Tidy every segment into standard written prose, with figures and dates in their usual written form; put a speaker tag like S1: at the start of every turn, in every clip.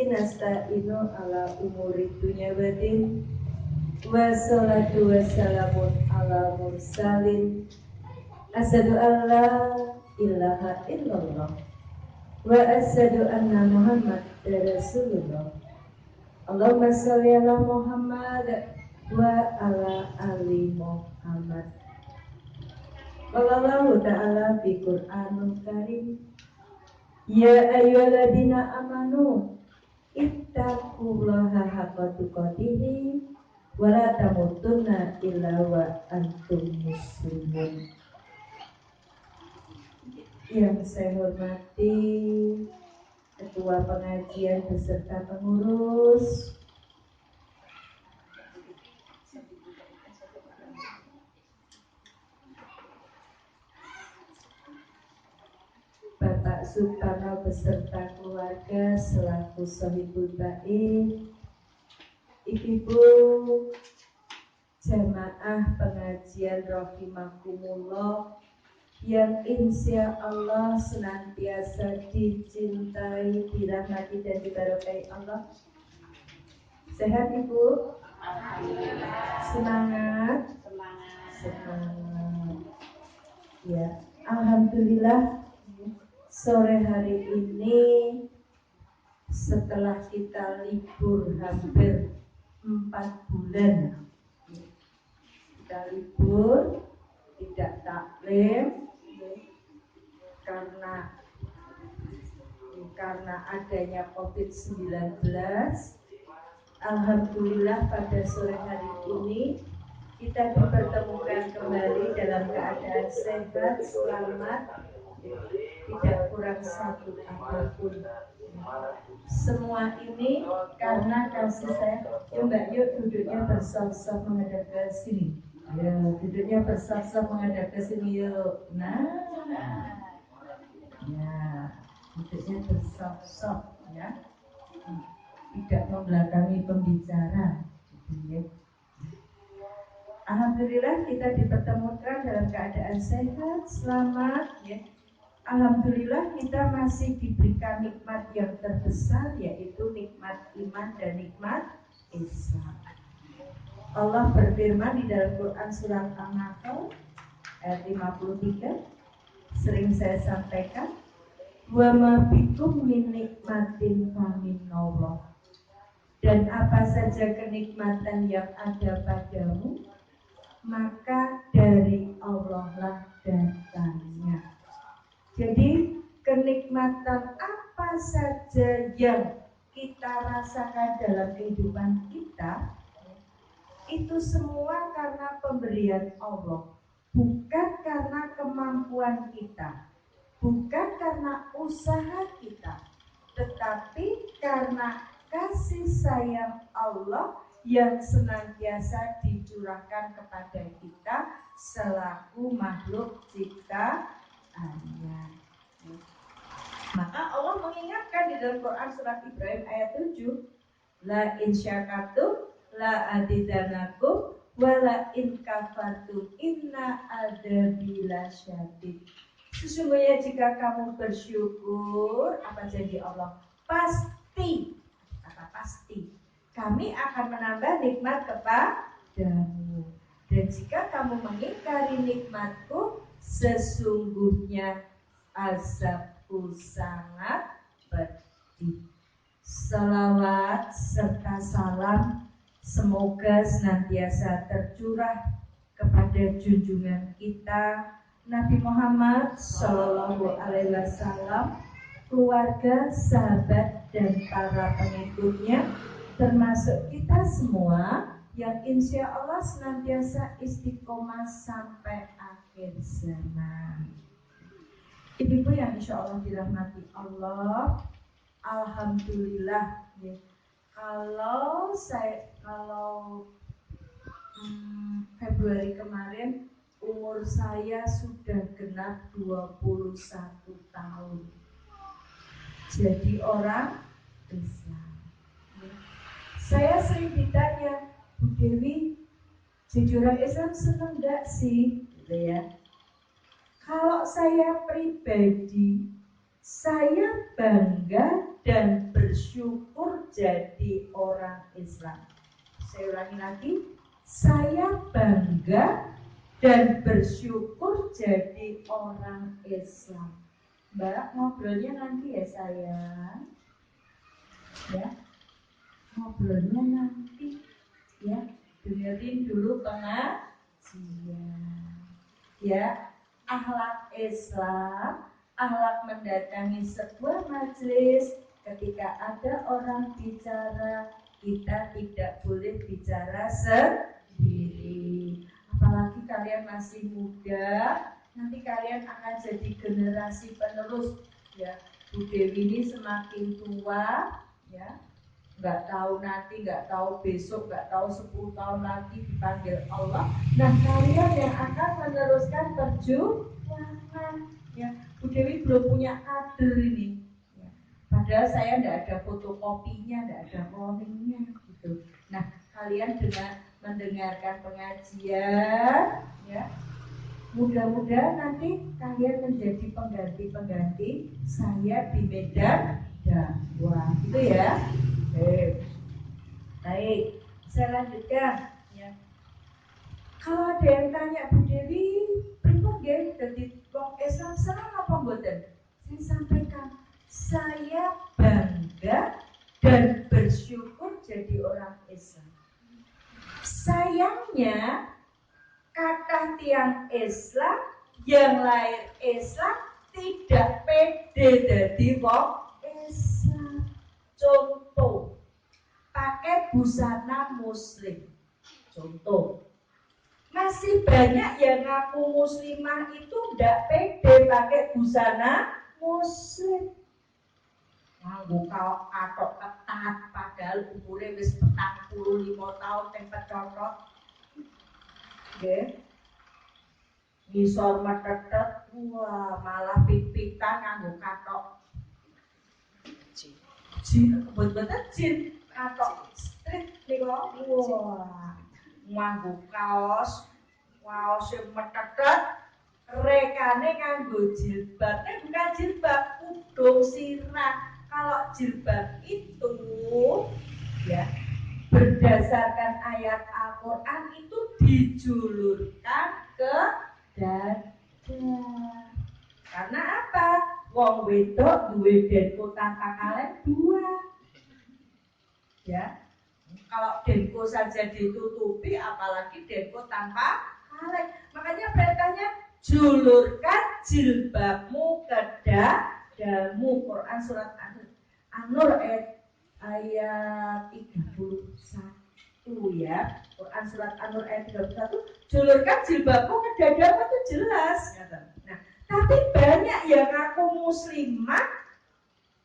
S1: nasta'inu ala umuri dunya wadin wassalatu wassalamun ala mursalin asyhadu an la ilaha illallah wa asyhadu anna muhammadar rasulullah. Allahumma sholli ala Muhammad wa ala ali Muhammad. Wallahu ta'ala fi Qur'anul Karim, ya ayyuhalladzina amanu ittaqullaha haqqa tuqatih wa la tamutunna illa wa antum muslimun. Yang saya hormati Ketua Pengajian beserta pengurus, Bapak Suparno beserta keluarga selaku Sohibul Bait, Ibu jamaah pengajian rahimakumullah yang insya Allah senantiasa dicintai, dirahmati dan diberkahi Allah. Sehat Ibu? Semangat? Semangat. Ya, alhamdulillah sore hari ini setelah kita libur hampir 4 bulan, kita libur tidak taklim karena adanya COVID-19. Alhamdulillah pada sore hari ini kita dipertemukan kembali dalam keadaan sehat, selamat, tidak kurang satu apapun. Semua ini karena kasih saya. Yuk Mbak, yuk duduknya bersaf-saf menghadap ke sini. Ya, duduknya bersaf-saf menghadap ke sini yuk. Nah, ya, duduknya bersaf-saf ya, tidak membelakangi pembicara. Ya. Alhamdulillah kita dipertemukan dalam keadaan sehat, selamat. Ya. Alhamdulillah kita masih diberikan nikmat yang terbesar, yaitu nikmat iman dan nikmat Islam. Allah berfirman di dalam Quran surat An-Nahl ayat 53, sering saya sampaikan, wa ma bikum min nikmatin faminallah, dan apa saja kenikmatan yang ada padamu maka dari Allah lah datangnya. Jadi kenikmatan apa saja yang kita rasakan dalam kehidupan kita, itu semua karena pemberian Allah, bukan karena kemampuan kita, bukan karena usaha kita, tetapi karena kasih sayang Allah yang senantiasa dicurahkan kepada kita selaku makhluk ciptaannya. Maka Allah mengingatkan di dalam Quran surat Ibrahim ayat 7, la in syakartum la adidanakum wa la in kafartum inna adzabi lasyadid. Sesungguhnya jika kamu bersyukur, apa janji Allah? Pasti, kata pasti, kami akan menambah nikmat kepadamu. Dan jika kamu mengingkari nikmatku, sesungguhnya azabku sangat pedih. Salawat serta salam semoga senantiasa tercurah kepada junjungan kita Nabi Muhammad Sallallahu Alaihi Wasallam, keluarga, sahabat, dan para pengikutnya, termasuk kita semua yang insya Allah senantiasa istiqomah sampai akhir zaman. Ibu-ibu yang insya Allah dirahmati Allah, alhamdulillah ya. Kalau Februari kemarin umur saya sudah genap 21 tahun. Jadi orang Islam. Saya sering ditanya, Bu Dewi, jadi orang Islam seneng gak sih? Gitu ya. Kalau saya pribadi, Saya bangga dan bersyukur jadi orang Islam. Saya ulangi lagi. Saya bangga dan bersyukur jadi orang Islam. Mbak, ngobrolnya nanti ya sayang. Ya, ngobrolnya nanti. Ya, dengerin dulu pengajian. Ya, akhlak Islam, akhlak mendatangi sebuah majelis. Ketika ada orang bicara, kita tidak boleh bicara sendiri. Apalagi kalian masih muda, nanti kalian akan jadi generasi penerus. Ya, Bu Dewi ini semakin tua, ya, nggak tahu nanti, nggak tahu besok, nggak tahu 10 tahun lagi dipanggil Allah. Nah, kalian yang akan meneruskan perjuangan. Ya, Bu Dewi belum punya kader ini. Ya, padahal saya nggak ada fotokopinya, nggak ada rollingnya gitu. Nah, kalian dengan mendengarkan pengajian, ya, mudah-mudahan nanti kalian menjadi pengganti-pengganti saya di medan dakwah, gitu ya. Baik, saya lanjutkan. Ya. Kalau ada yang tanya Bu Dewi, pripun nggih dadi wong Islam seneng apa mboten? Saya sampaikan, saya bangga dan bersyukur jadi orang Islam. Sayangnya, kata tiang Islam yang lahir Islam tidak pede dadi wong Islam. Contoh, pakai busana muslim. Contoh, masih banyak yang ngaku muslimah itu tidak pede pakai busana muslim. Nganggo katok ketat padahal umurnya wis 45 tahun tempat cotot. Nggih. Ngisor metetet, wah malah pit-pitan nganggo katok. Jin, betul-betul jin katok strip niku. Wah. Nganggo kaos yang metetet, rekane nganggo jilbab. Bukan jilbab, kudung sirah. Kalau jilbab itu, ya, berdasarkan ayat Al-Quran itu dijulurkan ke dada. Karena apa? Wong wedok duwe denko tanpa kalen 2. Ya. Kalau denko saja ditutupi, apalagi denko tanpa kalen. Makanya perintahnya julurkan jilbabmu ke dadamu. Quran surat An-Nur ayat 31 ya. Quran surat An-Nur ayat 31, julurkan jilbabmu ke dadamu, itu jelas. Nah, tapi banyak yang ngaku muslimah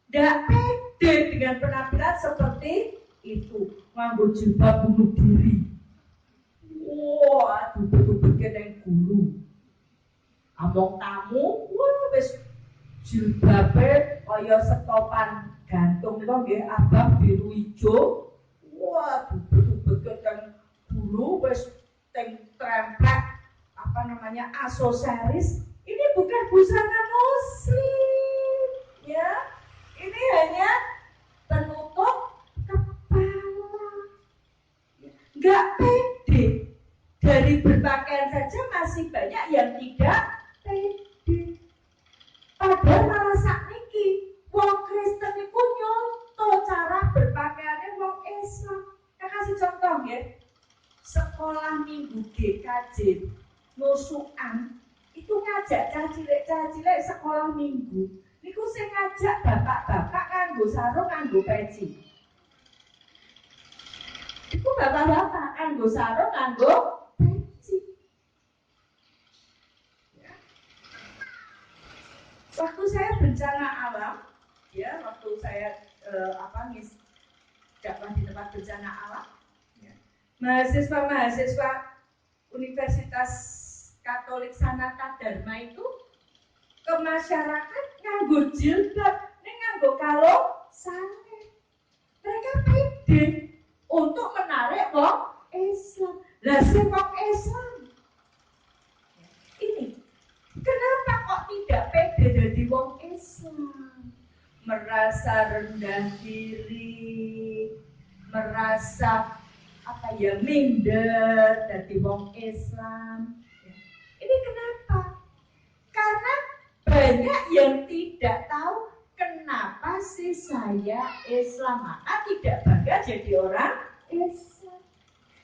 S1: tidak pede dengan penampilan seperti itu. Nganggo jilbab bunuh diri. Wah, betul-betul kena guru. Among tamu, wah wis jilbabe kaya setopan gantung itu nggih, abang biru ijo. Wah, betul-betul kena guru wis trempek aksesoris. Ini bukan busana muslim, ya. Ini hanya penutup kepala. Nggak pede. Dari berpakaian saja masih banyak yang tidak pede. Padahal malah sakniki wong Kristen iku nyontoh cara berpakaiannya wong Islam. Saya kasih contoh ya. Sekolah minggu GKJ nusukan itu ngajak cah cilik sekolah minggu. Niku sing ngajak bapak-bapak nganggo sarung nganggo peci. Iku bapak-bapak nganggo sarung nganggo peci. Ya. Waktu saya bencana alam, ya, waktu saya dakwah di tempat bencana alam, ya, mahasiswa Universitas Katolik Sanata Dharma itu ke masyarakat nganggo jilbab, nganggo kalung saleh. Mereka pede untuk menarik wong Islam. Lah sing wong Islam ini kenapa kok tidak pede dari wong Islam? merasa rendah diri, merasa minder dari wong Islam. Ini kenapa? Karena banyak yang tidak tahu kenapa sih saya Islam, maka tidak bangga jadi orang Islam.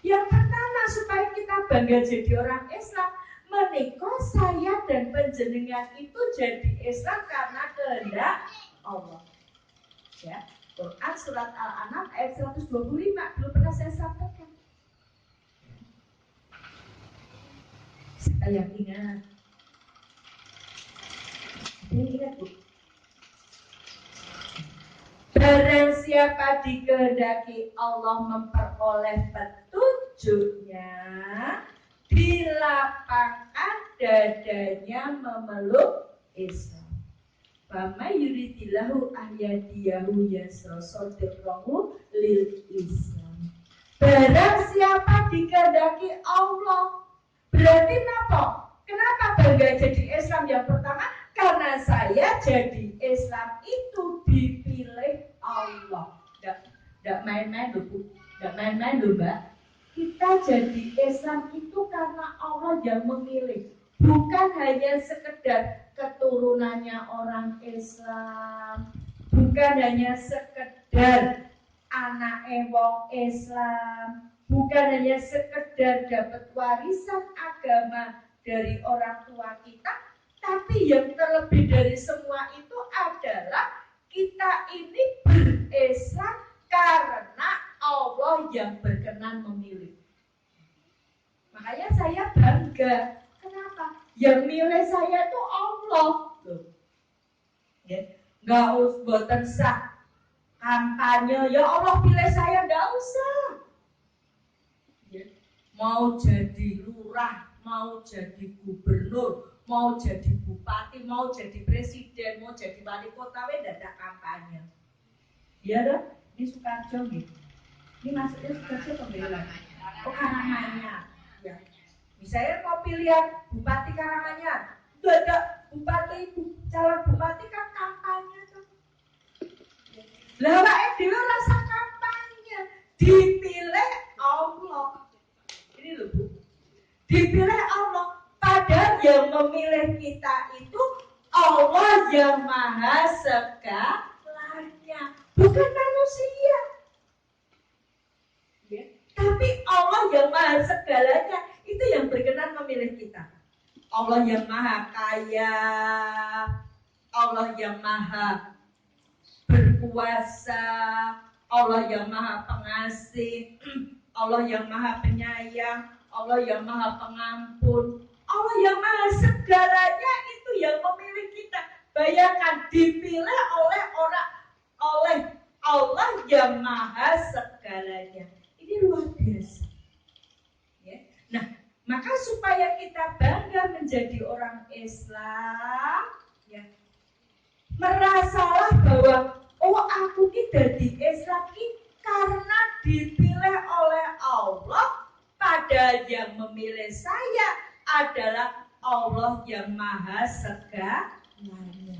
S1: Yang pertama supaya kita bangga jadi orang Islam, menikah saya dan panjenengan itu jadi Islam karena kehendak Allah. Ya, Quran surat Al-An'am ayat 125 belum pernah saya sampaikan. Saya ingat. Ingat Bu. Barang siapa dikehendaki Allah memperoleh petunjuknya, dilapangkan dadanya memeluk Islam. Fama yuridillahu ahyadiyahu yasra sodrahu lil Islam. Barang siapa dikehendaki Allah, berarti apa? Kenapa bangga jadi Islam? Yang pertama, karena saya jadi Islam itu dipilih Allah. Tidak main-main loh, tidak main-main loh Mbak. Kita jadi Islam itu karena Allah yang memilih, bukan hanya sekedar keturunannya orang Islam, bukan hanya sekedar anak wong Islam, bukan hanya sekedar dapat warisan agama dari orang tua kita, tapi yang terlebih dari semua itu adalah kita ini berislam karena Allah yang berkenan memilih. Makanya saya bangga. Kenapa? Yang milih saya itu Allah. Ya, nggak usah boten sah kampanye. Ya Allah pilih saya, nggak usah. Ya. Mau jadi lurah, mau jadi gubernur, mau jadi bupati, mau jadi presiden, mau jadi wali kota, tidak kampanye. Iya dong? Ini Sukarjo gitu. Ini maksudnya Sukarjo pembela. Oh Karanganyar. Ya. Misalnya mau pilihan bupati Karanganyar, itu ada bupati, calon bupati kan kampanye tuh. Lah wae dhewe rasa kampanye, dipilih Allah. Ini loh Bu. Dipilih Allah. Padahal yang memilih kita itu Allah yang maha segalanya, bukan manusia. Ya. Tapi Allah yang maha segalanya itu yang berkenan memilih kita. Allah yang maha kaya, Allah yang maha berkuasa, Allah yang maha pengasih, Allah yang maha penyayang, Allah yang maha pengampun, Allah yang maha segalanya itu yang memilih kita. Bayangkan dipilih oleh Allah yang maha segalanya. Ini luar biasa. Ya. Nah, maka supaya kita bangga menjadi orang Islam, ya, merasalah bahwa aku dadi Islam karena dipilih oleh Allah. Padahal yang memilih saya adalah Allah yang maha segalanya.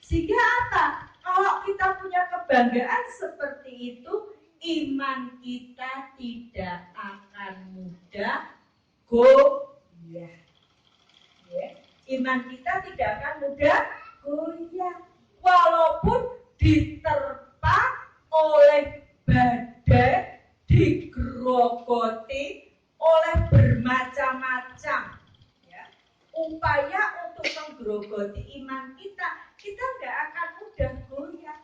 S1: Sehingga apa? Kalau kita punya kebanggaan seperti itu, iman kita tidak akan mudah goyah. Ya. Iman kita tidak akan mudah goyah. Walaupun diterpa oleh badai, digerogoti oleh bermacam-macam ya, upaya untuk menggerogoti iman kita nggak akan mudah goyah.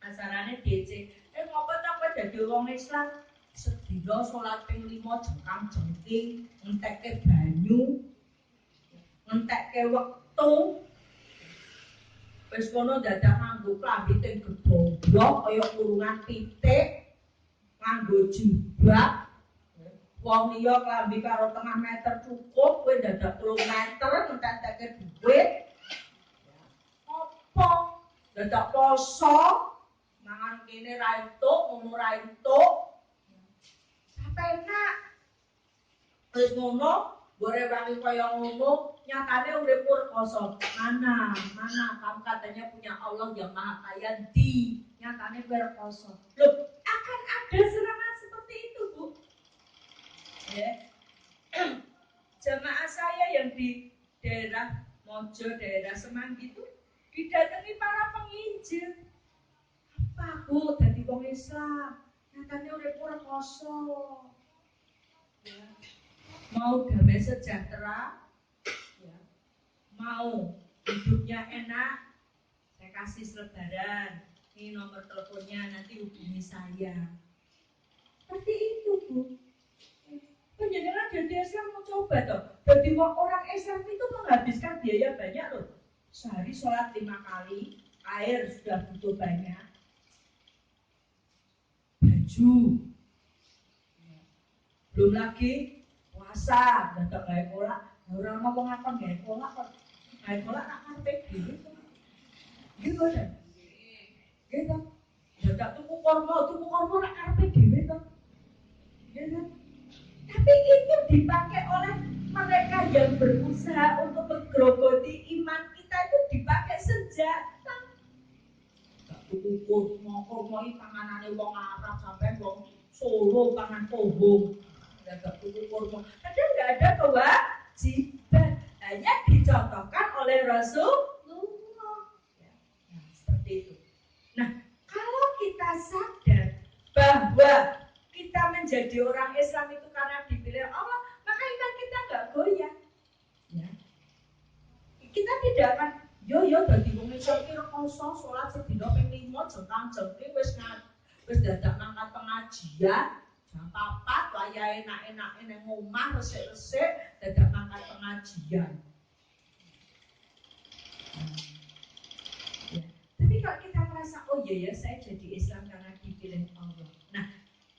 S1: Asarane DC, ngopo ta dadi wong Islam sedina salat ping 5 jengkang-jengking, entekke banyu, entekke wektu. Wis kono dadak nganggo klambi teng geboblok kaya kurungan pitik, nganggo jilbab. Wong liya klambi karo tengah meter cukup, kowe dadak 3 meter entek-entekke dhuwit. Apa? Dadak poso, mangan kene ra entuk, ngono ra entuk. Penak. Wis ngono, Gore wangi kaya ngono, nyatane urip rekoso. Mana kamu katanya punya Allah yang Maha Kaya nyatane rekoso. Loh, akan ada serangan seperti itu, Bu. Ya. Jamaah saya yang di daerah Mojo, daerah Semanggi itu didatangi para penginjil. Apa, Bu? Dadi wong Islam, nyatane urip rekoso. Ya. Mau damai sejahtera, ya, mau hidupnya enak, saya kasih selebaran, ini nomor teleponnya, nanti hubungi saya. Seperti itu, Bu. Penjenengan jadi Islam mau coba toh. Jadi orang Islam itu menghabiskan biaya banyak loh. Sehari sholat 5 kali, air sudah butuh banyak, baju, belum lagi puasa, dadak gawe kolak, ora ono wong apa gawe kolak kok. Gawe kolak nak karepe dhewe to. Gitu kan. Gitu. Dadak tuku kurma nak karepe dhewe to. Gitu. Tapi itu dipakai oleh mereka yang berusaha untuk menggerogoti iman kita, itu dipakai senjata. Tuku kurma iki panganane wong Arab sampai wong Solo pangan pohong. Dadak tuku kurma. Padahal enggak ada kewajiban, hanya dicontohkan oleh Rasulullah. Ya, seperti itu. Nah, kalau kita sadar bahwa kita menjadi orang Islam itu karena dipilih Allah, maka iman kita enggak goyah. Ya. Kita tidak akan yo dadi wong Islam ki rekoso salat sedina ping 5 jengkang-jengking wis dadak mangkat pengajian. Jam 4 wayahe enak-enake nang omah resik-resik dadak mangkat pengajian. Ya. Tapi kalau kita merasa oh iya ya saya jadi Islam karena dipilih Allah. Nah,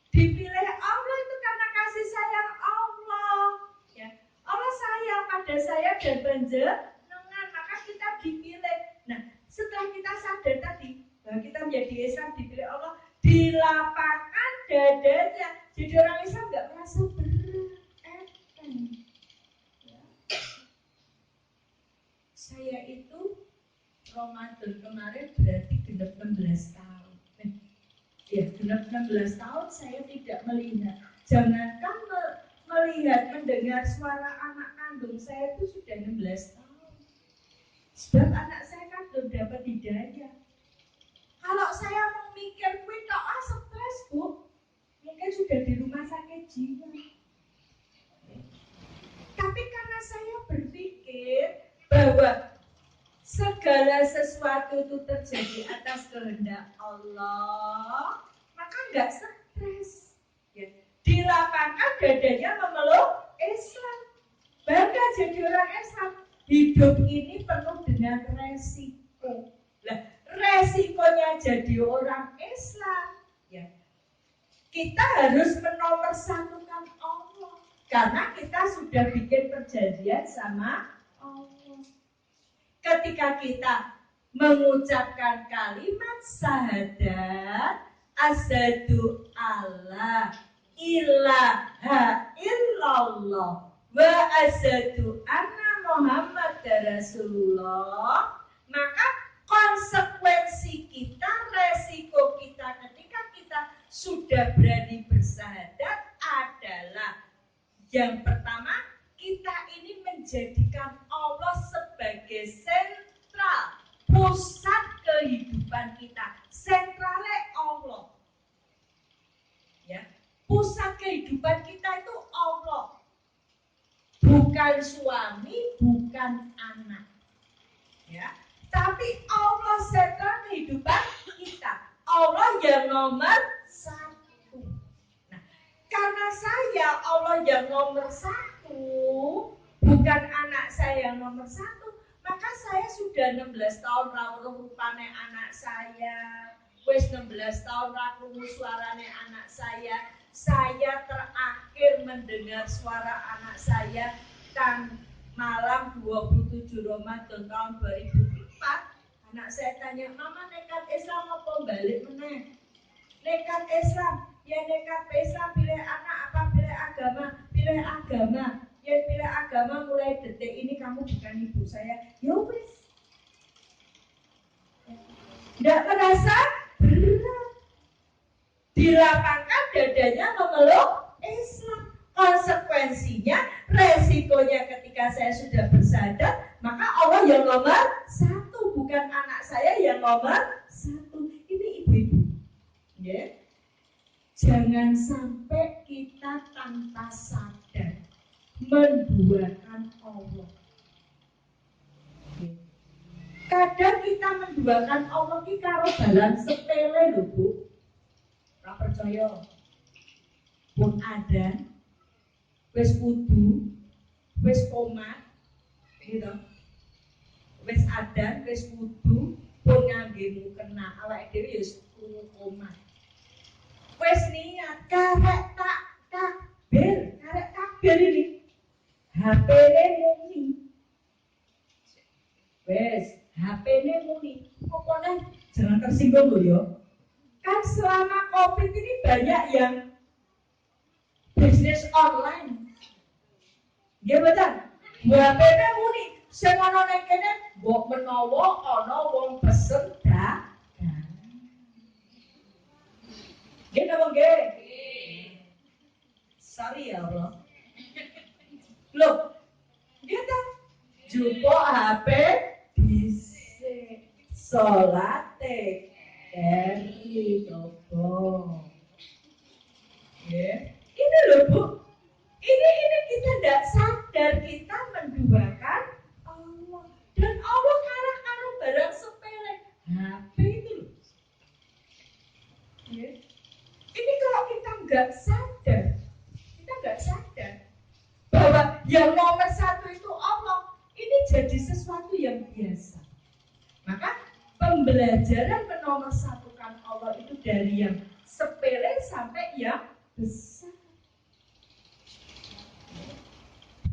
S1: dipilih Allah itu karena kasih sayang Allah. Ya. Allah sayang pada saya dan panjenengan, maka kita dipilih. Nah, setelah kita sadar tadi bahwa kita menjadi Islam dipilih Allah, dilapangkan dadanya. Jadi orang Islam nggak merasa berat. Ya. Saya itu Ramadan kemarin berarti genap 16 tahun. Ya, genap 16 tahun saya tidak melihat. Jangankan melihat, mendengar suara anak kandung saya itu sudah 16 tahun. Sebab anak saya kan belum dapat hidayah. Kalau saya mau mikir kuwi tok stres, Bu. Mungkin sudah di rumah sakit jiwa. Tapi karena saya berpikir bahwa segala sesuatu itu terjadi atas kehendak Allah, maka enggak stres. Ya. Dilapangkan dadanya memeluk Islam. Bangga jadi orang Islam. Hidup ini penuh dengan resiko. Nah, resikonya jadi orang Islam, ya, kita harus menomorsatukan Allah karena kita sudah bikin perjanjian sama Allah. Ketika kita mengucapkan kalimat syahadat asyhadu alla ilaha illallah wa asyhadu anna Muhammadar Rasulullah, maka konsekuensi kita, resiko kita ketika kita sudah berani bersyahadat adalah yang pertama, kita ini menjadikan Allah sebagai sentral, pusat kehidupan kita. Sentralnya Allah. Ya, pusat kehidupan kita itu Allah. Bukan suami, bukan anak. Ya. Tapi Allah sentral kehidupan kita. Allah yang nomor 1. Nah, karena saya Allah yang nomor 1, bukan anak saya yang nomor 1, maka saya sudah 16 tahun rawuh rupane anak saya. Wis 16 tahun rawuh suarane anak saya. Saya terakhir mendengar suara anak saya kan malam 27 Ramadan tahun 2004, anak saya tanya, "Mama nekat Islam apa balik meneh?" Nekat Islam, ya nekat Islam, pilih anak apa pilih agama? Pilih agama. yang pilih agama mulai detik ini kamu bukan ibu saya, ya wis. Tidak merasa berat. Dilapangkan dadanya memeluk Islam. Konsekuensinya, resikonya ketika saya sudah bersadar, maka Allah yang nomor satu, bukan anak saya yang nomor satu. Ini ibu-ibu, ya. Jangan sampai kita tanpa sadar menduakan Allah. Kadang kita menduakan Allah ki karo dalan sepele lho, Bu. Ora percaya. Pun ada wis wudu, wis qomat, gitu. Wis adan, wis wudu, pun ngangge mukena, awake dhewe ya wis qomat. Wis niat karek takbir ini. HP-ne muni. Wis, HP-ne muni. Pokoknya jangan tersinggung loh ya. Kan selama Covid ini banyak yang bisnis online. Nggih mboten? HP-ne muni. Sing ana ning kene mbok menawa ana wong pesen dagang. Nggih napa nggih? Sorry ya Allah. Loh, gitu. Jumpo HP dhisik. Salate keri coba. Ya. Ini loh Bu. Ini kita tidak sadar kita menduakan Allah. Dan Allah kalah karo barang sepele. HP itu loh. Ya. Ini kalau kita nggak sadar bahwa yang nomor satu itu Allah, ini jadi sesuatu yang biasa. Maka pembelajaran menomorsatukan Allah itu dari yang sepele sampai yang besar.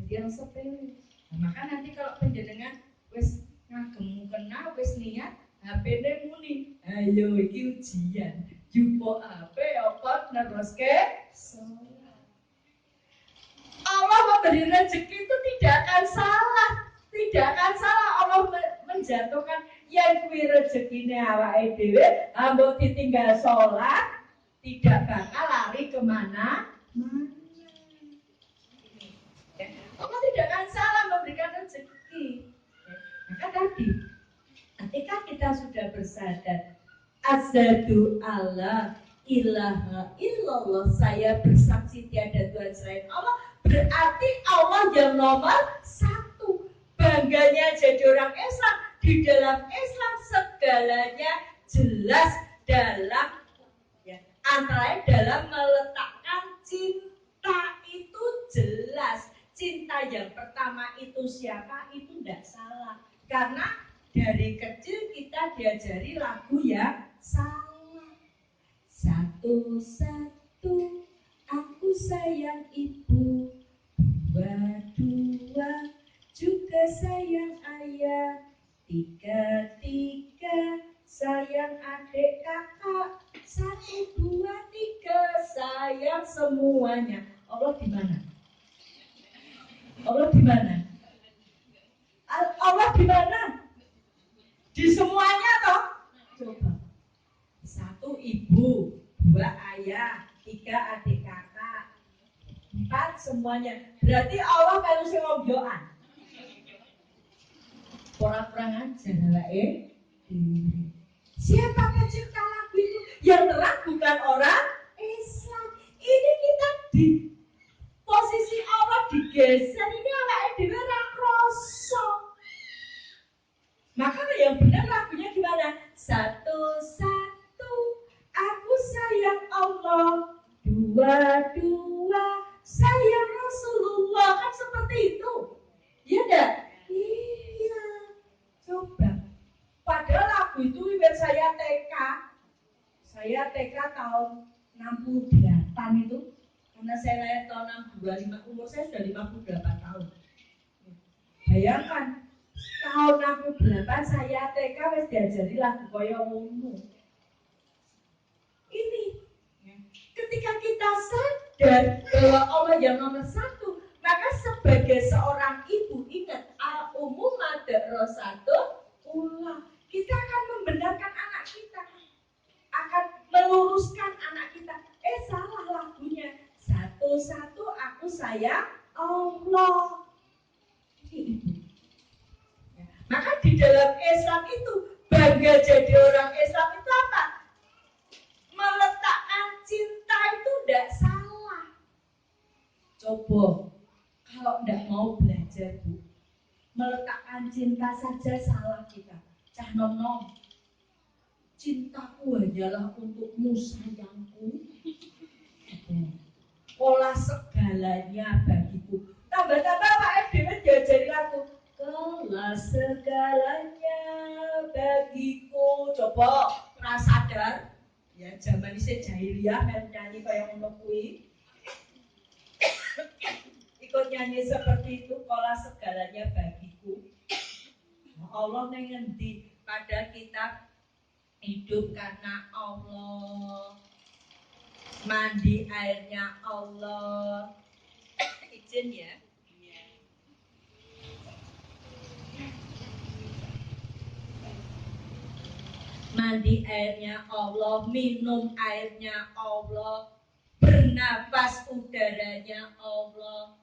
S1: Dari yang sepele. Nah, maka nanti kalau penjenengan wis ngagem kena wis niat HP-ne muni. Ayo iki ujian. Jumpo HP apa neruske sholat. Allah memberi rezeki itu tidak akan salah. Allah menjatuhkan yang kuwi rezekine awake dhewe, ambok ditinggal sholat, tidak bakal lari kemana. Allah tidak akan salah memberikan rezeki. Maka tadi, ketika kita sudah bersadar, asyhadu alla ilaha illallah, saya bersaksi tiada Tuhan selain Allah, berarti Allah yang nomor satu. Bangganya jadi orang Islam. Di dalam Islam segalanya jelas dalam antara dalam meletakkan cinta itu jelas. Cinta yang pertama itu siapa? Itu tidak salah. Karena dari kecil kita diajari lagu yang salah. Satu-satu aku sayang ibu, dua-dua juga sayang ayah, tiga-tiga sayang adik kakak, satu, dua, tiga sayang semuanya. Allah di mana? Allah di mana? Allah di mana? Di semuanya toh? Coba. Satu ibu, dua ayah, tiga adik kakak, empat semuanya. Berarti Allah kalau sing ngomyoan. Kurang ajar lah Siapa pencipta lagu itu? Yang terang bukan orang Islam. Ini kita di posisi Allah digeser. Ini awake dhewe ra kroso. Maka yang benar lagunya gimana? Satu-satu aku sayang Allah, dua-dua sayang Rasulullah. Kan seperti itu. Iya enggak? Iya. Coba. Padahal lagu itu wiwit saya TK. Saya TK tahun 68 itu. Karena saya lahir tahun 62, umur saya sudah 58 tahun. Bayangkan, tahun 68 saya TK wis diajari lagu kaya ngono. Ini ketika kita sadar bahwa Allah yang nomor satu, maka sebaiknya sebagai seorang ibu ingat al-umumah darasatun ula. Kita akan membenarkan anak kita, akan meluruskan anak kita. Salah lagunya. Satu-satu aku sayang Allah. Ini ibu. Ya. Maka di dalam Islam itu bangga jadi orang Islam itu apa? Meletakkan cinta itu tidak salah. Coba kalau tidak mau belajar Bu, meletakkan cinta saja salah kita. Cah nom-nom, cintaku hanyalah untukmu sayangku. Olah segalanya bagiku. Tambah-tambah Pak FDW diajari lagu. Olah segalanya bagiku. Coba sadar. Ya zaman ini jahiliyah nyanyi kayak ngono kuwi. Ikut nyanyi seperti itu, olah segalanya bagiku. Allah ngendi pada kita hidup karena Allah, mandi airnya Allah. Izin ya. Mandi airnya Allah, minum airnya Allah, bernafas udaranya Allah.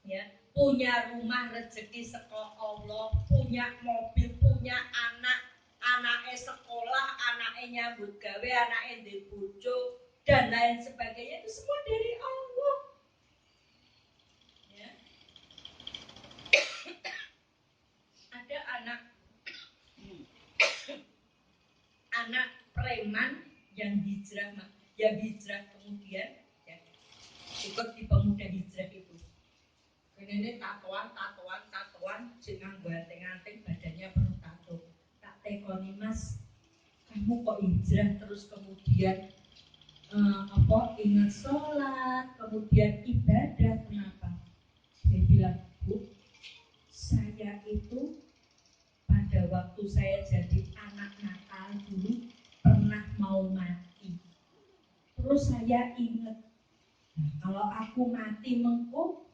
S1: Ya, punya rumah rezeki saka Allah, punya mobil, punya anak, anaknya sekolah, anaknya nyambut gawe, anaknya ndek bojo dan lain sebagainya, itu semua dari Allah. Ya. Ada anak preman yang hijrah kemudian ya, ikut di pemuda hijrah itu. Ini tatoan, jenang ganteng-ganteng, badannya penuh tato. Tak tekoni Mas, kamu kok hijrah terus kemudian ingat sholat, kemudian ibadah, kenapa? Dia bilang, Bu, saya itu pada waktu saya jadi anak nakal dulu pernah mau mati. Terus saya ingat, kalau aku mati mengko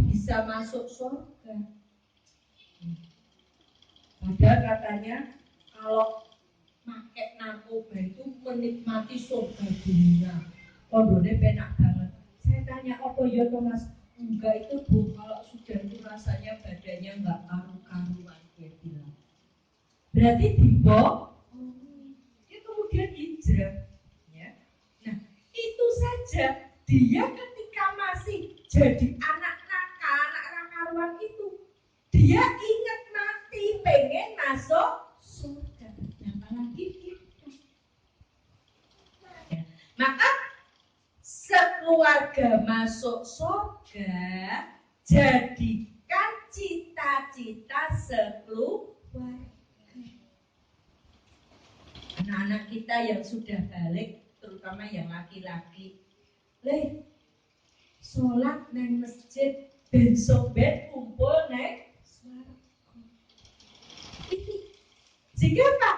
S1: bisa masuk surga. Padahal katanya kalau pakai narkoba itu menikmati surga dunia. Kondone penak banget. Saya tanya, apa ya Thomas? Enggak itu Bu, kalau sudah itu rasanya badannya enggak karu-karuan, dia bilang. Berarti dibawa, dia kemudian hijrah. Ya. Nah, itu saja dia ketika masih jadi anak nakal, anak rakaruan itu, dia ingat mati, pengen masuk surga. Apalagi kita. Ya. Maka sekeluarga masuk surga, jadikan cita-cita sekeluarga. Anak-anak kita yang sudah balik, terutama yang laki-laki, sholat neng masjid ben sobat kumpul neng swarga. Jika Pak,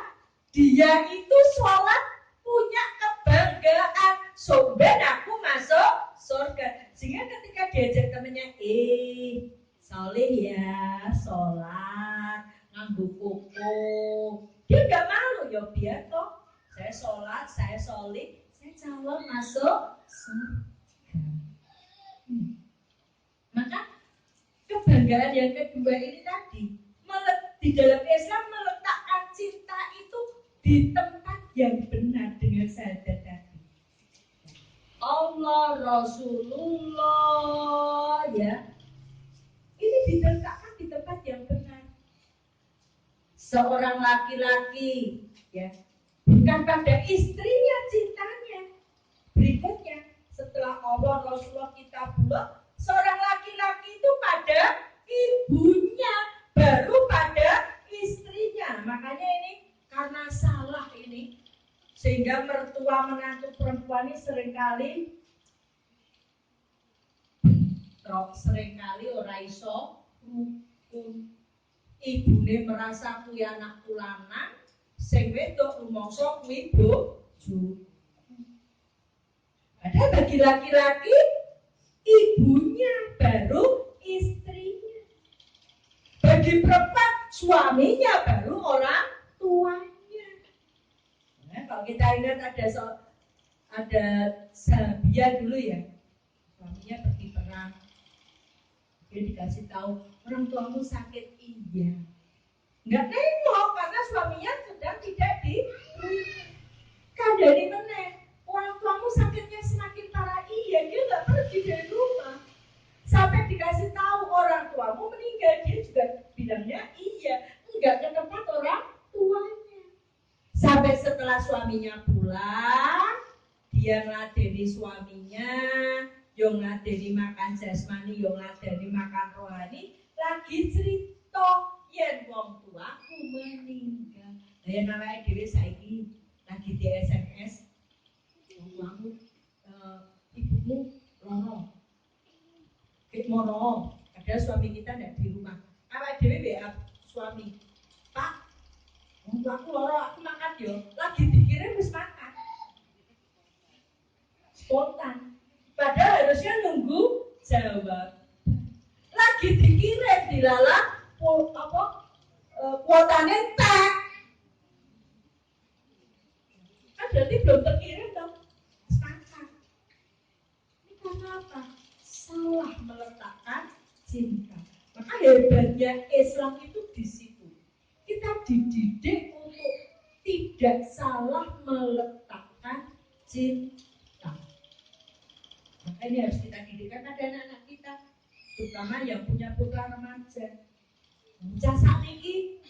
S1: dia itu sholat punya kebanggaan, sobat aku masuk surga. Sehingga ketika diajak temennya, soleh ya, sholat, nganggu kuku, dia gak malu, ya biar toh, saya sholat, saya soleh, saya calon masuk surga. Maka kebanggaan yang kedua ini tadi, di dalam Islam meletakkan cinta itu di tempat yang benar dengan syahadat tadi. Allah, Rasulullah, ya, ini diletakkan di tempat yang benar. Seorang laki-laki, ya, bukan pada istrinya cintanya. Berikutnya, setelah Allah, Rasulullah, kitabullah, seorang laki-laki itu pada ibunya, baru pada istrinya. Makanya ini karena salah ini, sehingga mertua menantu perempuan ini seringkali ora iso rukun. Ibune merasa kuwi anakku lanang, sing wedok rumangsa kuwi bojo. Padahal bagi laki-laki ibunya baru istrinya. Bagi perempuan suaminya baru orang tuanya. Nah, kalau kita ingat ada Sabia dulu ya, suaminya pergi perang. Dia dikasih tahu, orang tuamu sakit, iya. Nggak nengok karena suaminya sedang tidak di kandani meneh. Orang tuamu sakitnya semakin parah, iya. Dia nggak pergi dari rumah. Sampai dikasih tahu orang tuamu meninggal, dia juga bilangnya iya. Nggak ke tempat orang tuanya. Sampai setelah suaminya pulang, dia ngeladeni suaminya, yang ngeladeni makan jasmani, yang ngeladeni makan rohani, lagi cerita yen wong tuaku meninggal. Lah namanya dhewe saiki lagi di SMS, wong tuamu ibumu loro. Mono, ada suami kita ndak di rumah. Awake dhewe WA suami, Pak, wong tuaku loro, aku makan yo. Lagi dikirim wis makan. Spontan. Padahal harusnya nunggu jawab. Lagi dikirim dilalah kuotanya tak. Kan berarti belum terkirim dong. Sepakat. Ini karena apa? Salah meletakkan cinta. Maka hebatnya Islam itu di situ. Kita dididik untuk tidak salah meletakkan cinta. Maka ini harus kita didikkan pada anak-anak kita, terutama yang punya putra remaja. Jasa niki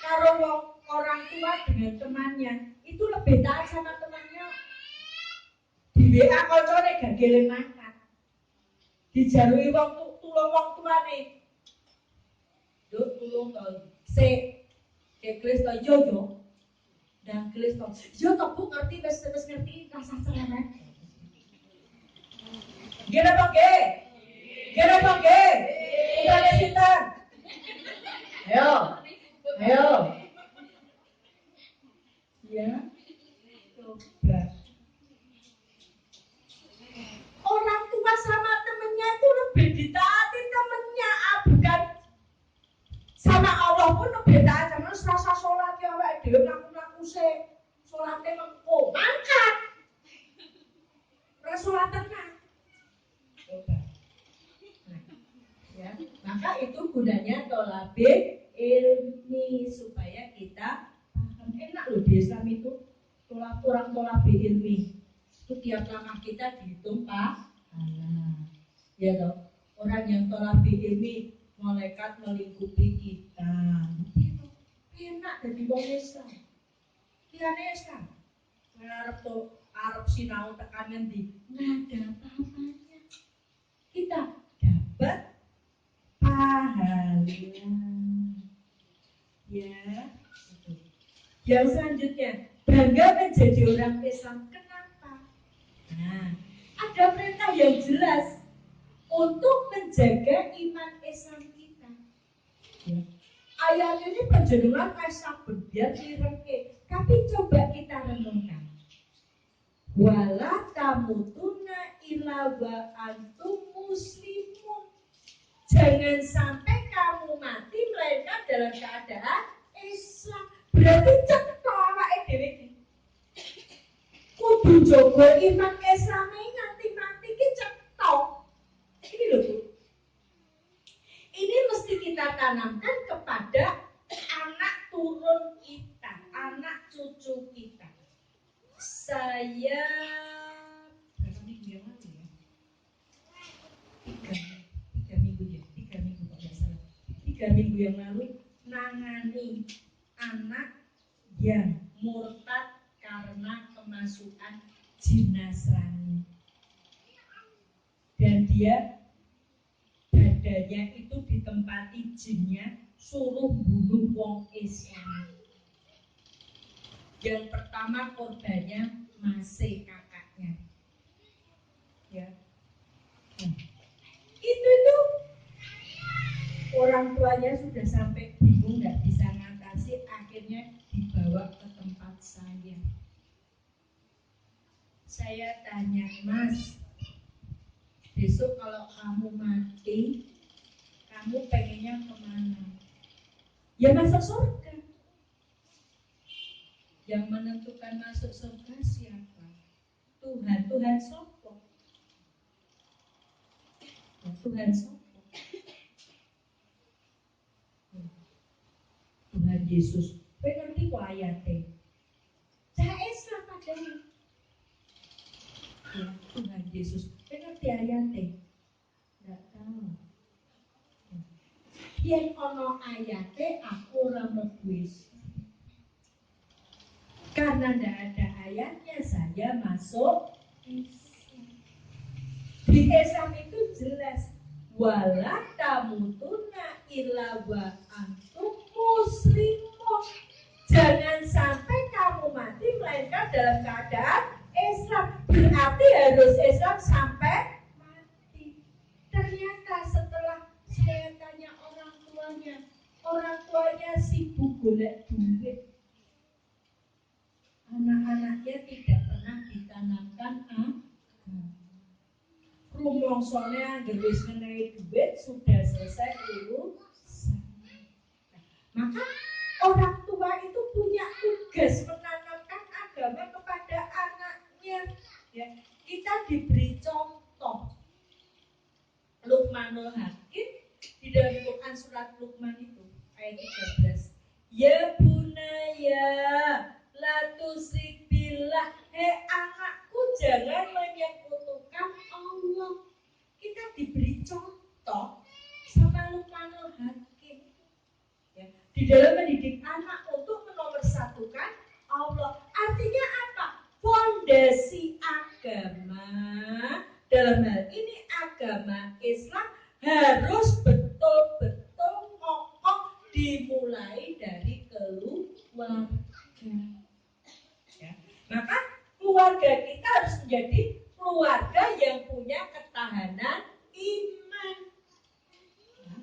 S1: karo orang tua dengan temannya itu lebih taat sama temannya. Di WA koncone gak gelem makan. Dijarui wong tulung wong tuane. Yo tulung to. Kekles to yo. Dan kekles to. Yo to Bu ngerti wis ngerti rasa cerewet. Gimana Pak Ge? Gimana Pak Ge? Kita sinten? Ayo. Ya. Coba. Orang tua sama temennya itu lebih ditaati temennya, bukan sama Allah pun lebih taat. Sama rasa sholat ya awake dhewe mlaku-mlaku sik. Salate mengko mangkat. Ora sholat tenan. Coba. Nah, ya, maka itu gunanya tolabih ilmi supaya kita paham. Enak loh di Islam itu orang tolabih ilmi. Itu tiap langkah kita dihitung pahala. Ya toh, orang yang tolabih ilmi, malaikat melingkupi kita. Gitu. Enak jadi wong Islam. Liyane Islam. Arab sinau tekan ngendi? Nggak ada apa-apanya. Kita dapat pahala. Ya. Yang selanjutnya, bangga menjadi orang Islam. Kenapa? Nah, ada perintah yang jelas untuk menjaga iman Islam kita. Ya. Ayat ini penjenengan Islam berbiar direngke, tapi coba kita renungkan. Wala tamutuna illa wa antum muslimun. Jangan sampai kamu mati melainkan dalam keadaan Islam. Berarti cetha awake dhewe iki. Kudu jaga iman Islame nganti mati ki cetha. Ini loh Bu. Ini mesti kita tanamkan kepada anak turun kita, anak cucu kita. Saya berapa minggu yang lalu ya? 3 minggu ya, 3 minggu kok nggak salah. 3 minggu yang lalu nangani anak yang murtad karena kemasukan jin Nasrani. Dan dia badannya itu ditempati jinnya, suruh bunuh wong Islam. Yang pertama korbannya masih kakaknya. Ya. Itu orang tuanya sudah sampai bingung nggak bisa ngatasi, akhirnya dibawa ke tempat saya. Saya tanya, Mas, besok kalau kamu mati, kamu pengennya kemana? Ya masuk surga. Yang menentukan masuk surga siapa? Tuhan. Tuhan sopo? Tuhan sopo? Tuhan Yesus. Kowe ngerti kok ayate? Cah Islam padahal. Ya, Tuhan Yesus. Kowe ngerti ayate? Enggak tahu. Yen ono ayate aku ora mlebu. Karena tidak ada ayatnya saya masuk Islam. Di Islam itu jelas wala tamutuna illa wa antum muslimun. Jangan sampai kamu mati melainkan dalam keadaan Islam. Berarti harus Islam sampai mati. Ternyata setelah saya tanya orang tuanya sibuk golek duit. Anak-anaknya tidak pernah ditanamkan rumongsone anggere wis ngenai duit sudah selesai urusan. Maka orang tua itu punya tugas menanamkan agama kepada anaknya. Ya, kita diberi contoh. Luqmanul Hakim di dalam Quran surat Luqman itu ayat 13. Ya bunaya la tusyrik billah. Anakku jangan menyekutukan Allah. Kita diberi contoh sama Luqmanul Hakim. Ya, di dalam mendidik anak untuk menomorsatukan Allah. Artinya apa? Fondasi agama dalam hal ini agama Islam harus betul-betul kokoh dimulai dari keluarga. Ya. Maka keluarga kita harus menjadi keluarga yang punya ketahanan iman. Ya.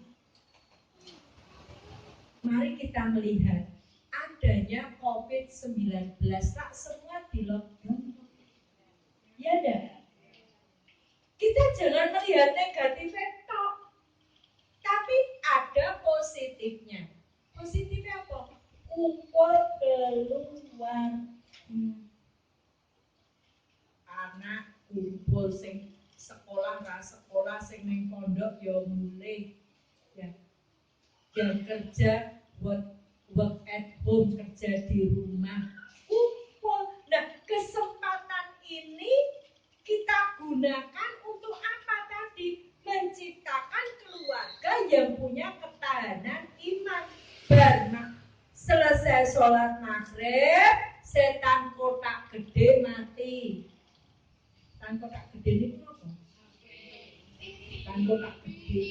S1: Mari kita melihat adanya COVID-19, tak semua di lockdown. Ya dah. Kita jangan melihat negatifnya tok, tapi ada positifnya. Positifnya apa? Kumpul keluar. Anak kumpul sing sekolah ra sekolah sing ning pondok ya mulai. Ya. Jam kerja work at home, kerja di rumah. Kumpul. Nah, kesempatan ini kita gunakan untuk apa tadi? Menciptakan keluarga yang punya ketahanan iman. Selesai sholat maghrib, setan kotak gede mati. Setan kotak gede ini apa? Setan kotak gede.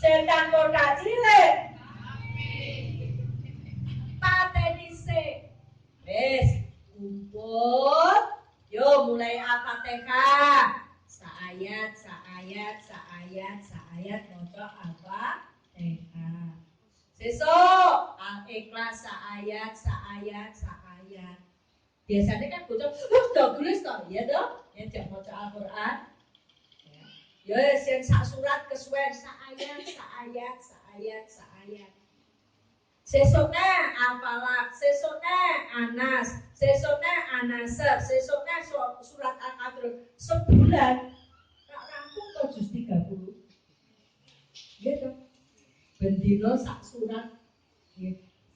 S1: Setan kotak cilik. Pateni se. Wes. Kumpul, yo mulai Al-Fatihah. Saayat, moco Al-Fatihah. Sesuk Al-Ikhlas saayat. Biasanya kan bocah, udah tulis toh, ya toh, ya jak moco Al-Quran. Ya, yang sak surat kesuwen saayat. Sesuknya Al-Falaq, sesuknya Anas, sesuknya An-Nasr, sesuknya surat Al-Qadr. Sebulan tak rampung kok juz 30. Gitu. Bendino sak surat.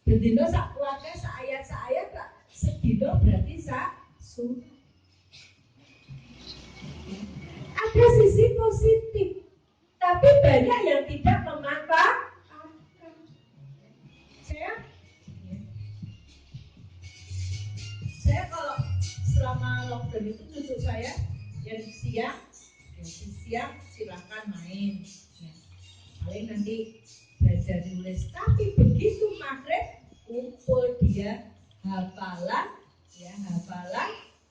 S1: Bendino sak keluarga sak ayat tak sedino berarti sak surat. Ada sisi positif, tapi banyak yang tidak memanfaatkan. Saya kalau selama lockdown itu cucu saya yang siang silakan main. Ya. Paling nanti belajar nulis. Tapi begitu maghrib kumpul dia hafalan,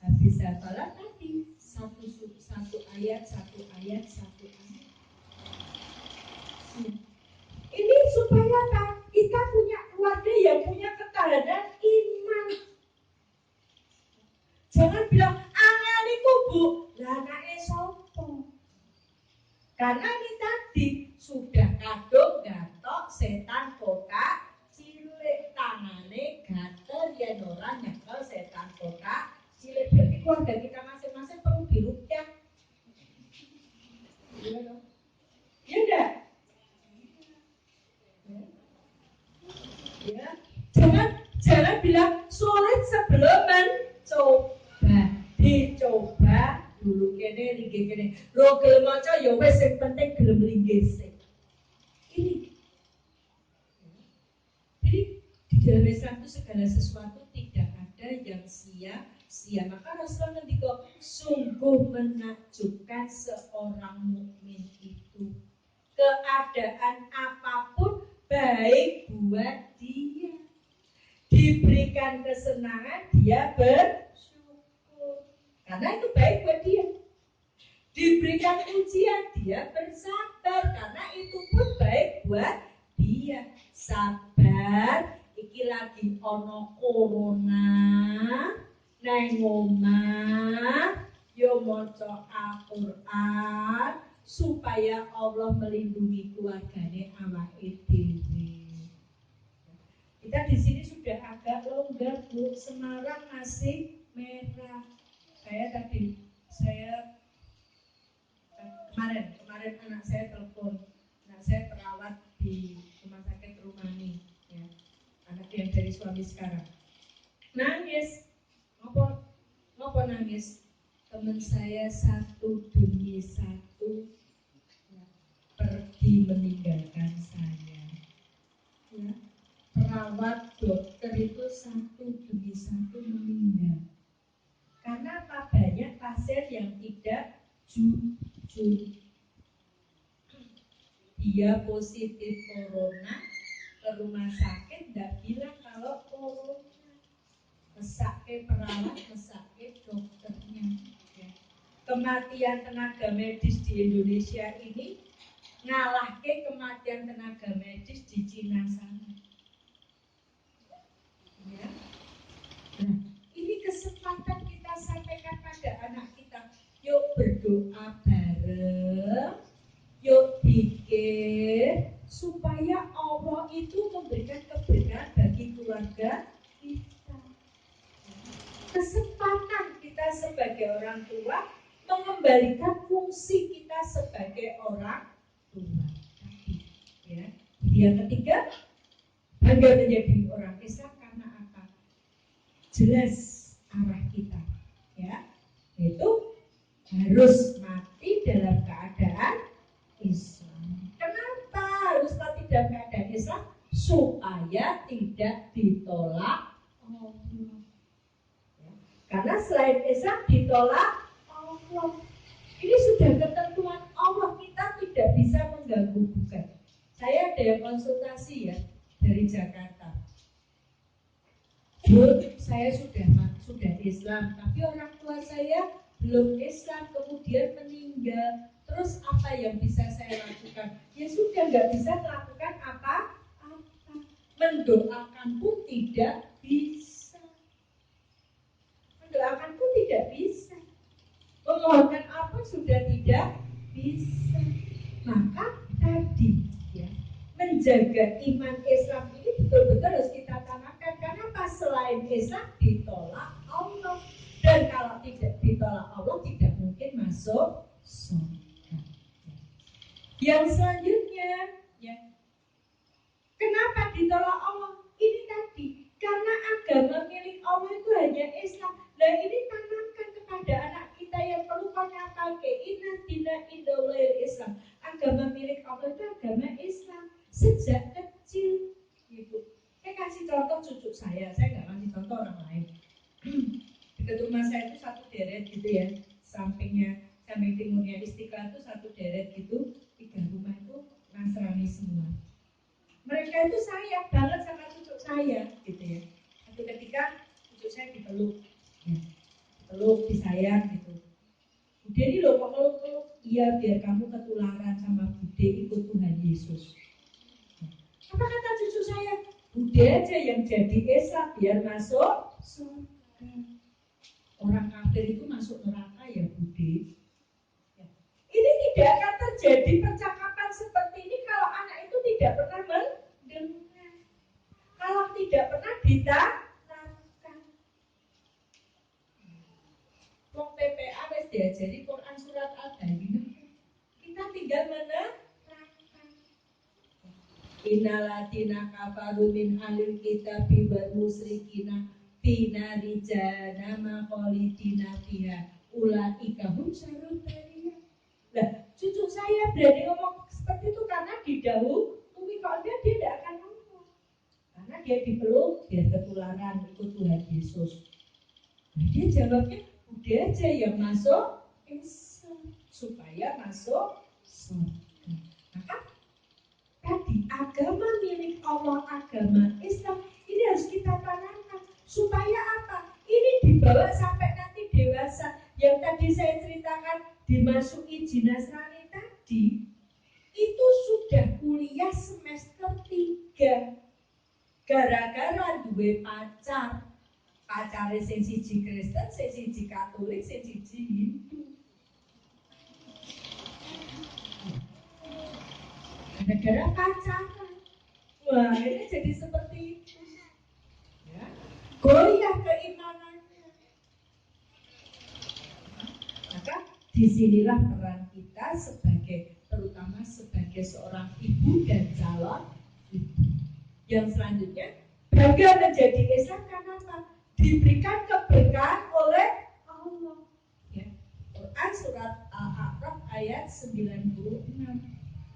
S1: habis hafalan tadi satu ayat. Ini supaya kita punya keluarga yang punya ketahanan iman. Jangan bilang angel iku Bu, lah anake sapa? Karena ini tadi sudah kadung gatok setan kotak cilik, tangane gatel yen ora nyekel setan kotak cilik. Berarti keluarga kita masing-masing perlu dirukyah. Iya dong. Iya enggak? Ya. Jangan bilang sulit sebelum mencoba. Dicoba dulu kene linggih kene. Lo gelem maca ya wis sing penting gelem linggih sik. Ini. Jadi di dalam Islam itu segala sesuatu tidak ada yang sia-sia. Maka Rasulullah ngendika sungguh menakjubkan seorang mukmin itu. Keadaan apapun baik buat dia. Diberikan kesenangan dia bersyukur karena itu baik buat dia. Diberikan ujian dia bersabar karena itu pun baik buat dia. Sabar iki lagi ono corona nang omah yo maca Al-Qur'an supaya Allah melindungi keluargane awake dhewe. Kita di sini sudah agak longgar, Bu. Semarang masih merah. Kemarin anak saya telepon. Anak saya perawat di rumah sakit Rumani, ya. Anak yang dari suami sekarang. Nangis. Ngopo nangis? Teman saya satu demi satu ya, pergi meninggalkan saya. Ya. Perawat, dokter itu satu demi satu meninggal. Karena apa? Banyak pasien yang tidak jujur. Dia positif corona, ke rumah sakit tidak bilang kalau corona. Mesake perawat, mesake dokternya. Ya. Kematian tenaga medis di Indonesia ini ngalahke kematian tenaga medis di Cina sana. Ya. Nah, ini kesempatan kita sampaikan pada anak kita. Yuk berdoa bareng, yuk pikir supaya Allah itu memberikan keberkahan bagi keluarga kita. Kesempatan kita sebagai orang tua mengembalikan fungsi kita sebagai orang tua. Ya. Yang ketiga, bangga menjadi orang Islam. Jelas arah kita, ya, itu harus mati dalam keadaan Islam. Kenapa harus mati dalam keadaan Islam? Supaya tidak ditolak Allah. Ya. Karena selain Islam ditolak Allah. Ini sudah ketentuan Allah, kita tidak bisa mengganggu gugat. Saya ada yang konsultasi ya dari Jakarta. Bu, saya sudah Islam, tapi orang tua saya belum Islam, kemudian meninggal. Terus apa yang bisa saya lakukan? Ya sudah, nggak bisa melakukan apa-apa. Mendoakan pun tidak bisa. Memohonkan apa sudah tidak bisa. Maka tadi ya, menjaga iman Islam ini betul-betul harus kita tanamkan. Karena pas selain Islam ditolak Allah, dan kalau tidak ditolak Allah tidak mungkin masuk surga. Yang selanjutnya ya, kenapa ditolak Allah? Ini tadi karena agama milik Allah itu hanya Islam. Nah ini tanamkan kepada anak kita yang perlu pakai inna dina indawil Islam. Agama milik Allah itu agama Islam sejak kecil gitu. Saya kasih contoh cucu saya nggak kasih contoh orang lain. Dekat rumah saya itu satu deret gitu ya, samping timurnya Istiqlal itu satu deret gitu, 3 rumah itu Nasrani semua. Mereka itu sayang banget sama cucu saya gitu ya. Satu ketika cucu saya dipeluk, ya, disayang gitu. Bude ini loh kok peluk-peluk, iya biar kamu ketularan sama Bude ikut Tuhan Yesus. Apa kata cucu saya? Bude aja yang jadi Esa biar masuk surga. orang kafir itu masuk neraka ya Budi. Ya. Ini tidak akan terjadi percakapan seperti ini kalau anak itu tidak pernah mendengar, kalau tidak pernah ditanamkan. Wong PPA wis diajari Quran surat Al-Bayyinah, kita tinggal menerangkan. Innalatina kafaru min alil kitabi wal musyrikina finari jahannama khalidina fiha ulaika hum syarrul bariyah. Lah, cucu saya berani ngomong seperti itu karena didahului, kalau dia tidak akan ngomong. Karena dia dipeluk, dia ketularan ikut Tuhan Yesus. Nah, dia jawabnya udah aja yang masuk Islam supaya masuk surga. Maka tadi agama milik Allah, agama Islam ini harus kita tanamkan supaya apa? Ini dibawa sampai nanti dewasa. Yang tadi saya ceritakan dimasuki Jinasrani tadi itu sudah kuliah semester 3 gara-gara duwe pacare sing siji Kristen, sing siji Katolik, sing siji Hindu. Gara-gara pacaran. Wah, ini jadi seperti itu. Ya. Goyah keimanannya. Maka disinilah peran kita terutama sebagai seorang ibu dan calon ibu. Yang selanjutnya, bangga menjadi Islam karena apa? Diberikan keberkahan oleh Allah. Ya. Quran surat Al-A'raf ayat 96.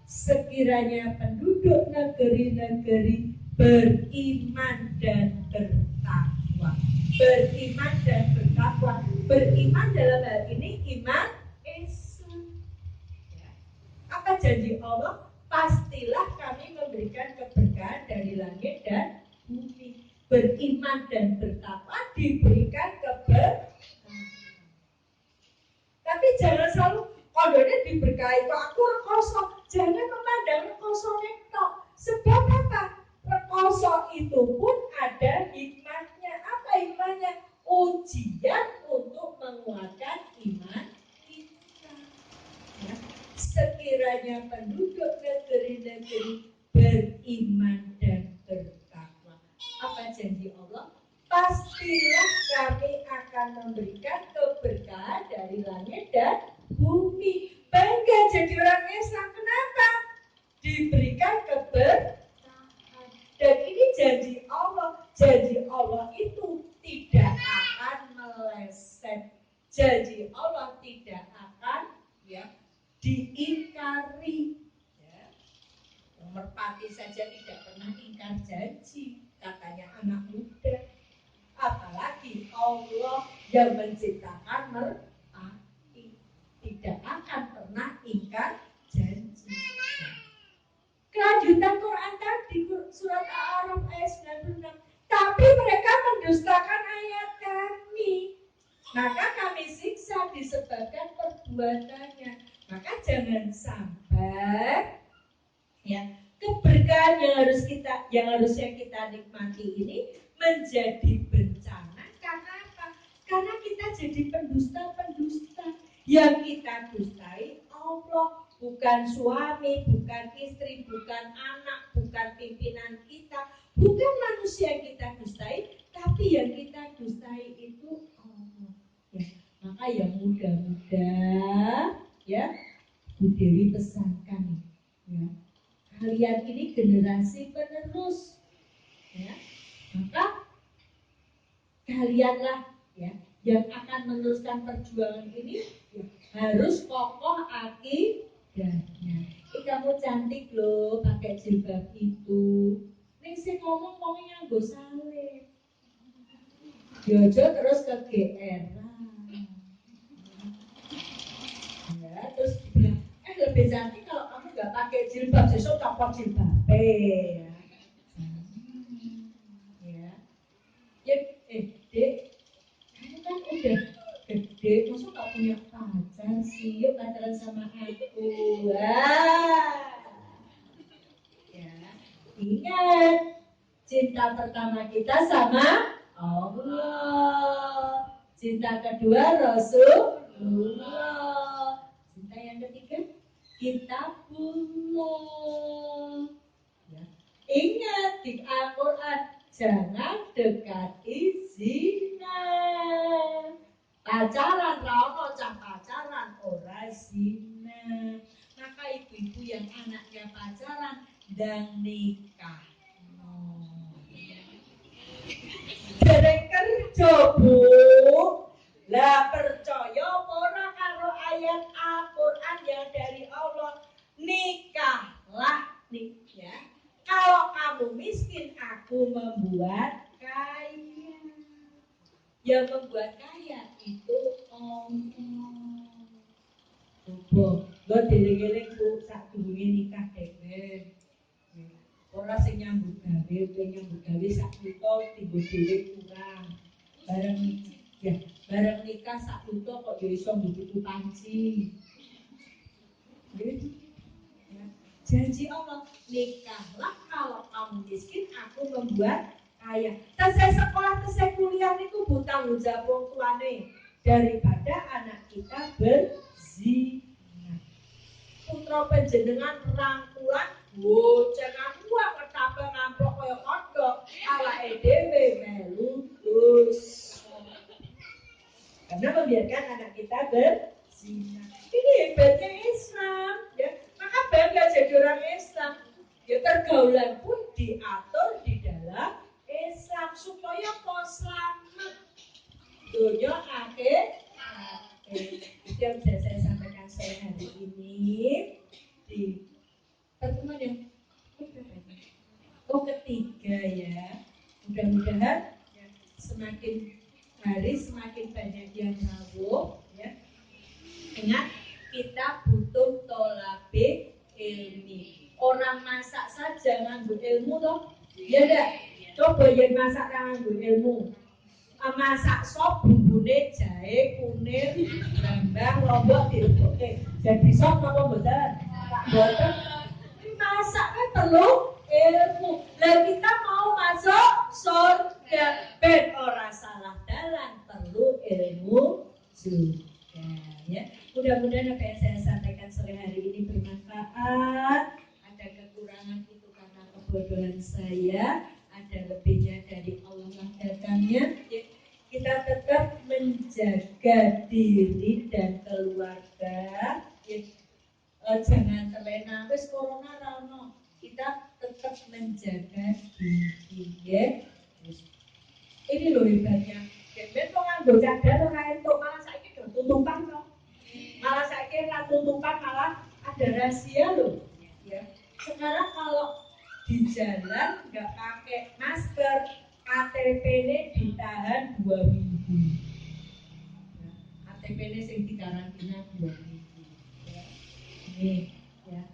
S1: Sekiranya penduduk negeri-negeri beriman dan bertakwa. Beriman dan bertakwa. Beriman dalam hal ini iman Islam. Ya. Apa janji Allah? Pastilah kami memberikan keberkahan dari langit dan bumi. Beriman dan bertakwa diberikan keberkahan. Tapi jangan selalu kodenya diberkahi kok aku rekoso. Jangan memandang rekosone tok. Sebab apa? Rekoso itu pun ada hikmahnya. Apa hikmahnya? Ujian untuk menguatkan iman kita. Ya. Sekiranya penduduk negeri-negeri beriman dan bertakwa. Apa janji Allah? Pastilah kami akan memberikan keberkahan dari langit dan bumi. Bangga jadi orang Islam. Kenapa? Diberikan keberkahan. Dan ini janji Allah. Janji Allah itu tidak akan meleset. Janji Allah tidak akan diingkari. Ya. Merpati saja tidak pernah ingkar janji, katanya anak muda. Apalagi Allah yang menciptakan merpati tidak akan pernah ingkar janji. Kelanjutan Quran tadi surat Al-A'raf ayat 96. Tapi mereka mendustakan ayat kami, maka kami siksa disebabkan perbuatannya. Maka jangan sampai keberkahan yang harusnya kita nikmati ini menjadi bencana. Karena apa? Karena kita jadi pendusta-pendusta. Yang kita dustai Allah. Bukan suami, bukan istri, bukan anak, bukan pimpinan kita, bukan manusia yang kita dustai, tapi yang kita dustai itu Allah. Ya, maka yang muda-muda, Bu Dewi pesankan, kalian ini generasi penerus, maka kalianlah yang akan meneruskan perjuangan ini harus kokoh akidahnya. Kamu cantik loh pakai jilbab itu. Ning sing ngomong nggo saleh. Jojo terus ke GR. Terus bilang, lebih cantik kalau kamu nggak pakai jilbab, sesuk copot jilbab. Dek, kamu kan udah gede, masa gak punya pacar sih? Yuk pacaran sama aku. Ingat, cinta pertama kita sama Allah. Cinta kedua Rasulullah. Cinta yang ketiga Kitabullah. Ya. Ingat di Al-Quran jangan dekati zina. Pacaran rano cah pacaran ora zina. Maka ibu-ibu yang anaknya pacaran dan nikah. Dereng kerja Bu. Lah percaya ora karo ayat Al-Quran yang dari Allah, nikahlah nih ya. Kalau kamu miskin aku membuat kaya. Yang membuat kaya itu Allah. Coba lo dieling-eling Bu sak durunge nikah dhewe. Ora sing nyambut gawe sak yuta timbul dhewe kurang. Bareng nikah sak yuta kok yo iso mbutuh panci. Janji Allah, nikahlah kalau kamu miskin aku membuat kaya. Tesih sekolah, tesih kuliah niku tanggung jawab wong tuane daripada anak kita berzina. Putra panjenengan rangkulan bocengan uang ketambah ngamplok kaya kodhok, awake dhewe melu dosa. Karena membiarkan anak kita berzina. Ini hebatnya Islam, ya. Maka bangga jadi orang Islam. Ya pergaulan pun diatur di dalam Islam supaya kau selamat dunia akhir. Itu yang bisa saya sampaikan sore hari ini di pertemuan yang ketiga ya. Mudah-mudahan semakin hari semakin banyak yang rawuh ya. Ingat kita butuh tolabe ilmi. Orang masak saja nganggo ilmu toh. Ya dah. Coba yen masak nganggo ilmu. Masak sop bumbune jahe, kunir, brambang, lombok direbokke. Jadi sop apa mboten? Mboten. Masak kan perlu ilmu. Lah kita mau masuk surga ben ora salah dalan perlu ilmu juga ya. Mudah-mudahan apa yang saya sampaikan sore hari ini bermanfaat. Ada kekurangan itu karena kebodohan saya, ada lebihnya dari Allah datangnya. Ya. Kita tetap menjaga diri dan keluarga. Ya. Jangan terlena wis corona rano. Kita tetap menjaga diri ya. Ini loh hebatnya. Ben kok nganggo cadar ora entuk, malah saiki do tutupan kok. Malah saiki ra tutupan malah ada rahasia loh. Ya. Sekarang kalau di jalan enggak pakai masker, KTP-nya ditahan 2 minggu. Ya. KTP-nya sing dikarantina 2 minggu. Ya. Ini ya.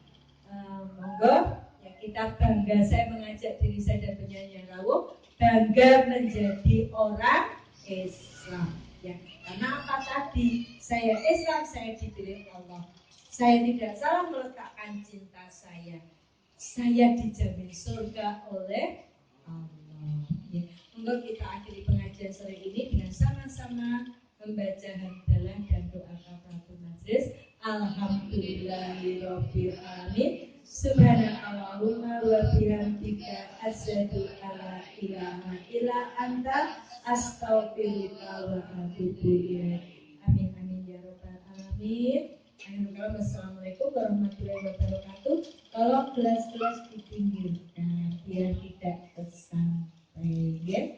S1: Monggo ya kita bangga, saya mengajak diri saya dan penyanyi yang rawuh bangga menjadi orang Islam ya. Karena apa tadi? Saya Islam, saya dipilih Allah. Saya tidak salah meletakkan cinta saya. Saya dijamin surga oleh Allah. Ya. Monggo kita akhiri pengajian sore ini dengan sama-sama membaca hamdalah dan doa kafaratul majlis. Alhamdulillahirabbil alamin. Subhanakallahumma wa bihamdika asyhadu an la ilaha illa anta astaghfiruka wa atubu ilaik. Amin amin ya rabbal alamin. Assalamualaikum warahmatullahi wabarakatuh. Tolong gelas-gelas dipinggirkan biar tidak tersampai ya.